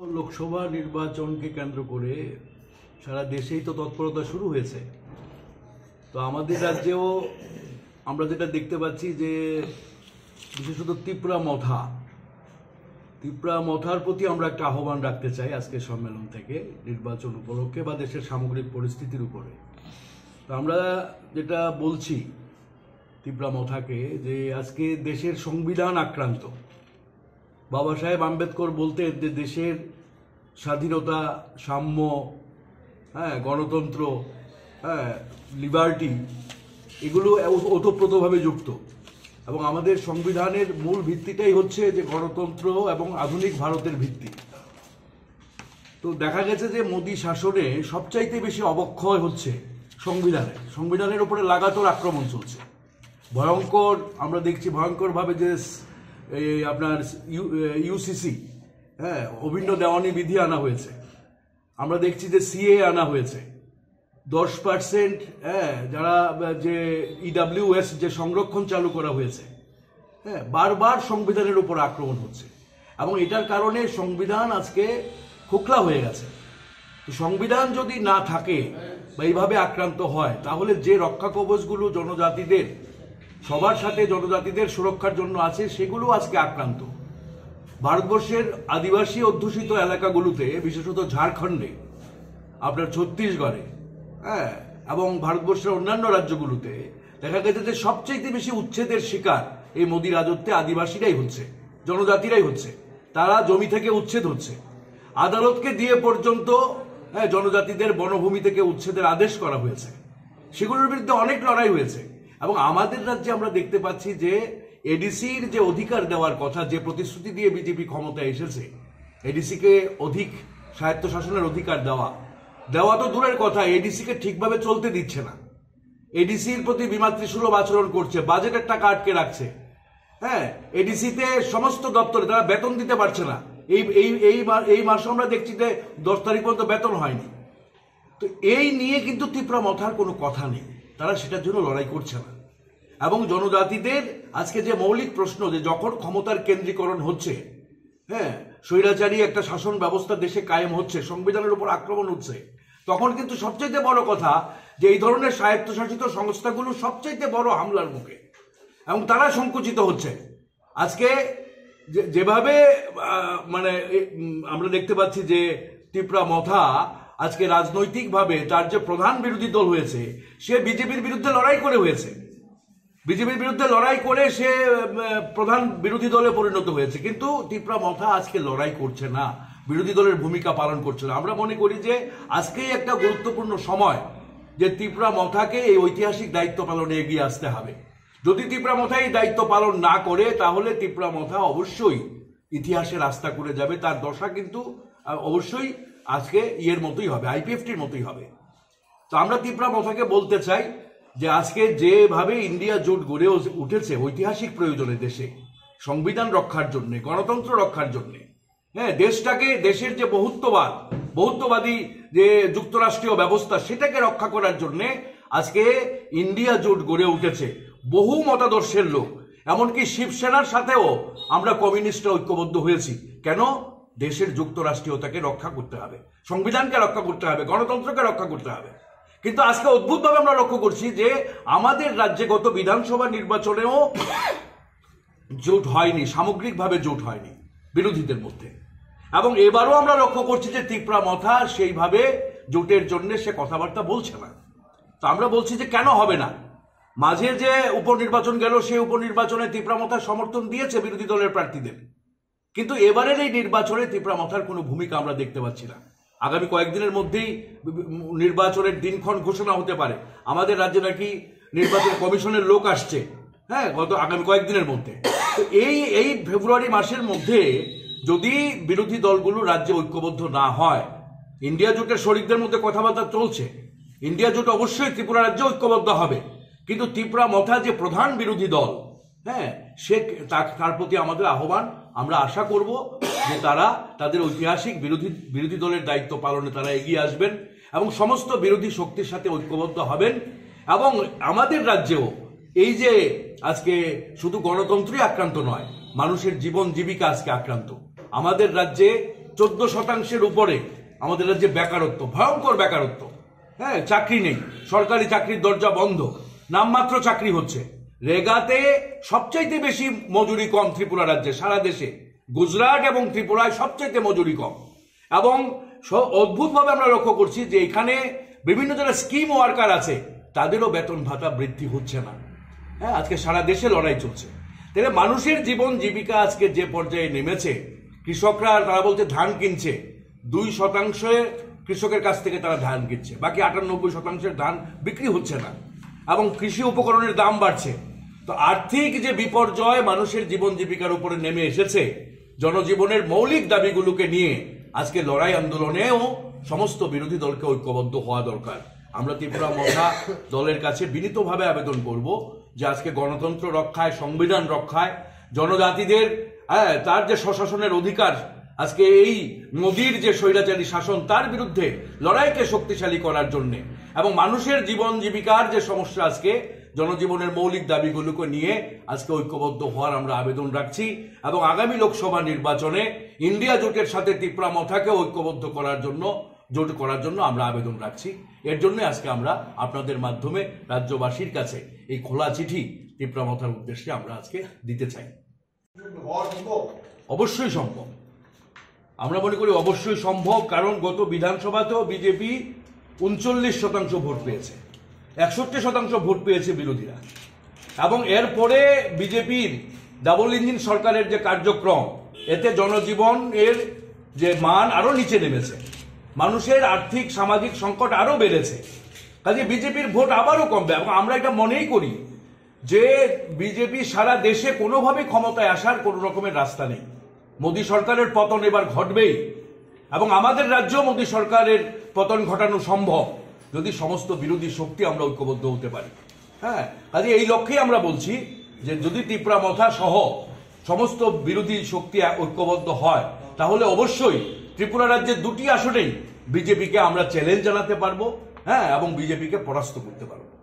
লোকসভা নির্বাচনকে কেন্দ্র করে সারা দেশেই তো তৎপরতা শুরু হয়েছে। তো আমাদের রাজ্যেও আমরা যেটা দেখতে পাচ্ছি যে বিশেষত ত্রিপুরা মথার প্রতি আমরা একটা আহ্বান রাখতে চাই আজকের সম্মেলন থেকে, নির্বাচন উপলক্ষে বা দেশের সামগ্রিক পরিস্থিতির উপরে। তো আমরা যেটা বলছি ত্রিপুরা মথাকে, যে আজকে দেশের সংবিধান আক্রান্ত। বাবা সাহেব আম্বেদকর বলতেন যে দেশের স্বাধীনতা, সাম্য, গণতন্ত্র, লিবার্টি, এগুলো ওতপ্রোতভাবে যুক্ত। এবং আমাদের সংবিধানের মূল ভিত্তিটাই হচ্ছে যে গণতন্ত্র এবং আধুনিক ভারতের ভিত্তি। তো দেখা গেছে যে মোদী শাসনে সবচাইতে বেশি অবক্ষয় হচ্ছে সংবিধানের উপরে লাগাতার আক্রমণ চলছে। আমরা দেখছি ভয়ঙ্করভাবে যে আপনার ইউসিসি অভিন্ন দেওয়ানি বিধি আনা হয়েছে। আমরা দেখছি যে সিএ আনা হয়েছে। 10% যারা যে ইডাব্লিউএস যে সংরক্ষণ চালু করা হয়েছে, বারবার সংবিধানের উপর আক্রমণ হচ্ছে। এবং এটার কারণে সংবিধান আজকে খোকলা হয়ে গেছে। সংবিধান যদি না থাকে বা এইভাবে আক্রান্ত হয়, তাহলে যে রক্ষা কবচগুলো জনজাতিদের, সবার সাথে জনজাতিদের সুরক্ষার জন্য আছে, সেগুলো আজকে আক্রান্ত। ভারতবর্ষের আদিবাসী অধ্যুষিত এলাকাগুলোতে, বিশেষত ঝাড়খণ্ডে, আপনার ছত্তিশগড়ে, এবং ভারতবর্ষের অন্যান্য রাজ্যগুলোতে দেখা গেছে যে সবচেয়ে বেশি উচ্ছেদের শিকার এই মোদী রাজত্বে আদিবাসীরাই হচ্ছে, জনজাতিরাই হচ্ছে। তারা জমি থেকে উচ্ছেদ হচ্ছে। আদালতকে দিয়ে পর্যন্ত জনজাতিদের বনভূমি থেকে উচ্ছেদের আদেশ করা হয়েছে। সেগুলোর বিরুদ্ধে অনেক লড়াই হয়েছে। এবং আমাদের রাজ্যে আমরা দেখতে পাচ্ছি যে এডিসির যে অধিকার দেওয়ার কথা, যে প্রতিশ্রুতি দিয়ে বিজেপি ক্ষমতায় এসেছে, এডিসিকে অধিক স্বায়ত্তশাসনের অধিকার দেওয়া তো দূরের কথা, এডিসিকে ঠিকভাবে চলতে দিচ্ছে না। এডিসির প্রতি বিমাতৃসুলভ আচরণ করছে, বাজেটের টাকা আটকে রাখছে। এডিসিতে সমস্ত দপ্তরে তারা বেতন দিতে পারছে না। এই মাসে আমরা দেখছি যে 10 তারিখ পর্যন্ত বেতন হয়নি। তো এই নিয়ে কিন্তু ত্রিপুরা মথার কোনো কথা নেই, তারা সেটার জন্য লড়াই করছে না। এবং জনজাতিদের আজকে যে মৌলিক প্রশ্ন, যে যখন ক্ষমতার কেন্দ্রীকরণ হচ্ছে, স্বৈরাচারী একটা শাসন ব্যবস্থা দেশে কায়েম হচ্ছে, সংবিধানের উপর আক্রমণ হচ্ছে, তখন কিন্তু সবচাইতে বড় কথা যে এই ধরনের স্বায়ত্তশাসিত সংস্থাগুলো সবচাইতে বড় হামলার মুখে, এবং তারা সংকুচিত হচ্ছে। আজকে যেভাবে আমরা দেখতে পাচ্ছি যে ত্রিপুরা মথা আজকে রাজনৈতিকভাবে তার যে প্রধান বিরোধী দল হয়েছে, সে বিজেপির বিরুদ্ধে লড়াই করে হয়েছে। বিজেপির বিরুদ্ধে লড়াই করে সে প্রধান বিরোধী দলে পরিণত হয়েছে। কিন্তু ত্রিপুরা মথা আজকে লড়াই করছে না, বিরোধী দলের ভূমিকা পালন করছে না। আমরা মনে করি যে আজকেই একটা গুরুত্বপূর্ণ সময় যে ত্রিপুরা মথাকে এই ঐতিহাসিক দায়িত্ব পালনে এগিয়ে আসতে হবে। যদি ত্রিপুরা মথা এই দায়িত্ব পালন না করে, তাহলে ত্রিপুরা মথা অবশ্যই ইতিহাসে রাস্তা করে যাবে। তার দশা কিন্তু অবশ্যই আজকে ইয়ের মতোই হবে, আইপিএফটির মতোই হবে। তো আমরা ত্রিপুরা মথাকে বলতে চাই যে আজকে যেভাবে ইন্ডিয়া জোট গড়ে উঠেছে ঐতিহাসিক প্রয়োজনে, দেশে সংবিধান রক্ষার জন্য, গণতন্ত্র রক্ষার জন্য, দেশের যে বহুত্ববাদী যে যুক্তরাষ্ট্রীয় ব্যবস্থা, সেটাকে রক্ষা করার জন্য আজকে ইন্ডিয়া জোট গড়ে উঠেছে। বহু মতাদর্শের লোক, এমনকি শিবসেনার সাথেও আমরা কমিউনিস্টরা ঐক্যবদ্ধ হয়েছি। কেন? দেশের যুক্তরাষ্ট্রীয়তাকে রক্ষা করতে হবে, সংবিধানকে রক্ষা করতে হবে, গণতন্ত্রকে রক্ষা করতে হবে। কিন্তু আজকে অদ্ভুতভাবে আমরা লক্ষ্য করছি যে আমাদের রাজ্যে গত বিধানসভা নির্বাচনেও জোট হয়নি, সামগ্রিকভাবে জোট হয়নি বিরোধীদের মধ্যে। এবং এবারও আমরা লক্ষ্য করছি যে ত্রিপুরা মথা সেইভাবে জোটের জন্য সে কথাবার্তা বলছে না। তো আমরা বলছি যে কেন হবে না? মাঝে যে উপনির্বাচন গেল, সেই উপনির্বাচনে ত্রিপুরা মথার সমর্থন দিয়েছে বিরোধী দলের প্রার্থীদের। কিন্তু এবারের এই নির্বাচনে ত্রিপুরা মথার কোনো ভূমিকা আমরা দেখতে পাচ্ছি না। আগামী কয়েকদিনের মধ্যেই নির্বাচনের দিনক্ষণ ঘোষণা হতে পারে। আমাদের রাজ্যে নাকি নির্বাচন কমিশনের লোক আসছে, আগামী কয়েকদিনের মধ্যে। তো এই ফেব্রুয়ারি মাসের মধ্যে যদি বিরোধী দলগুলো রাজ্যে ঐক্যবদ্ধ না হয়, ইন্ডিয়া জোটের শরিকদের মধ্যে কথাবার্তা চলছে, ইন্ডিয়া জোট অবশ্যই ত্রিপুরা রাজ্যে ঐক্যবদ্ধ হবে। কিন্তু ত্রিপুরা মথা যে প্রধান বিরোধী দল, তার প্রতি আমাদের আহ্বান, আমরা আশা করব যে তারা তাদের ঐতিহাসিক বিরোধী দলের দায়িত্ব পালনে তারা এগিয়ে আসবেন এবং সমস্ত বিরোধী শক্তির সাথে ঐক্যবদ্ধ হবেন। এবং আমাদের রাজ্যেও এই যে আজকে শুধু গণতন্ত্রই আক্রান্ত নয়, মানুষের জীবন জীবিকা আজকে আক্রান্ত। আমাদের রাজ্যে 14% উপরে আমাদের রাজ্যে বেকারত্ব, ভয়ঙ্কর বেকারত্ব। হ্যাঁ, চাকরি নেই, সরকারি চাকরির দরজা বন্ধ, নামমাত্র চাকরি হচ্ছে। রেগাতে সবচাইতে বেশি মজুরি কম ত্রিপুরা রাজ্যে, সারা দেশে গুজরাট এবং ত্রিপুরায় সবচাইতে মজুরি কম। এবং অদ্ভুতভাবে আমরা লক্ষ্য করছি যে এখানে বিভিন্ন যারা স্কিম ওয়ার্কার আছে তাদেরও বেতন ভাতা বৃদ্ধি হচ্ছে না। হ্যাঁ, আজকে সারা দেশে লড়াই চলছে। তাহলে মানুষের জীবন জীবিকা আজকে যে পর্যায়ে নেমেছে, কৃষকরা তারা বলতে ধান কিনছে 2% কৃষকের কাছ থেকে তারা ধান কিনছে, বাকি 98% ধান বিক্রি হচ্ছে না, এবং কৃষি উপকরণের দাম বাড়ছে। তো আর্থিক যে বিপর্যয় মানুষের জীবন জীবিকার উপরে নেমে এসেছে, জনজীবনের মৌলিক দাবিগুলোকে নিয়ে আজকে লড়াই আন্দোলনেও সমস্ত বিরোধী দলকে ঐক্যবদ্ধ হওয়া দরকার। আমরা ত্রিপুরা মথা দলের কাছে বিনীতভাবে আবেদন করব যে আজকে গণতন্ত্র রক্ষায়, সংবিধান রক্ষায়, জনজাতিদের তার যে স্বশাসনের অধিকার, আজকে এই মোদির যে স্বৈরাচারী শাসন তার বিরুদ্ধে লড়াইকে শক্তিশালী করার জন্য, এবং মানুষের জীবন জীবিকার যে সমস্যা, আজকে জনজীবনের মৌলিক দাবিগুলোকে নিয়ে আজকে ঐক্যবদ্ধ হওয়ার আমরা আবেদন রাখছি। এবং আগামী লোকসভা নির্বাচনে ইন্ডিয়া জোটের সাথে ত্রিপুরা মথাকে ঐক্যবদ্ধ করার জন্য আমরা আবেদন রাখছি। এর জন্য আজকে আমরা আপনাদের মাধ্যমে রাজ্যবাসীর কাছে এই খোলা চিঠি ত্রিপুরা মথার উদ্দেশ্যে আমরা আজকে দিতে চাই। অবশ্যই সম্ভব, আমরা মনে করি অবশ্যই সম্ভব। কারণ গত বিধানসভাতেও বিজেপি 39% ভোট পেয়েছে, 61% ভোট পেয়েছে বিরোধীরা। এবং এরপরে বিজেপির ডাবল ইঞ্জিন সরকারের যে কার্যক্রম, এতে জনজীবন এর যে মান আরো নিচে নেমেছে, মানুষের আর্থিক সামাজিক সংকট আরো বেড়েছে। কাজে বিজেপির ভোট আবারও কমবে। এবং আমরা এটা মনেই করি যে বিজেপি সারা দেশে কোনোভাবে ক্ষমতায় আসার কোনো রকমের রাস্তা নেই। মোদী সরকারের পতন এবার ঘটবেই, এবং আমাদের রাজ্য মোদী সরকারের পতন ঘটানো সম্ভব যদি সমস্ত বিরোধী শক্তি আমরা ঐক্যবদ্ধ হতে পারি। হ্যাঁ, কাজে এই লক্ষ্যে আমরা বলছি যে যদি ত্রিপুরা মথা সহ সমস্ত বিরোধী শক্তি ঐক্যবদ্ধ হয়, তাহলে অবশ্যই ত্রিপুরা রাজ্যের 2টি আসনেই বিজেপিকে আমরা চ্যালেঞ্জ জানাতে পারবো, হ্যাঁ, এবং বিজেপিকে পরাস্ত করতে পারবো।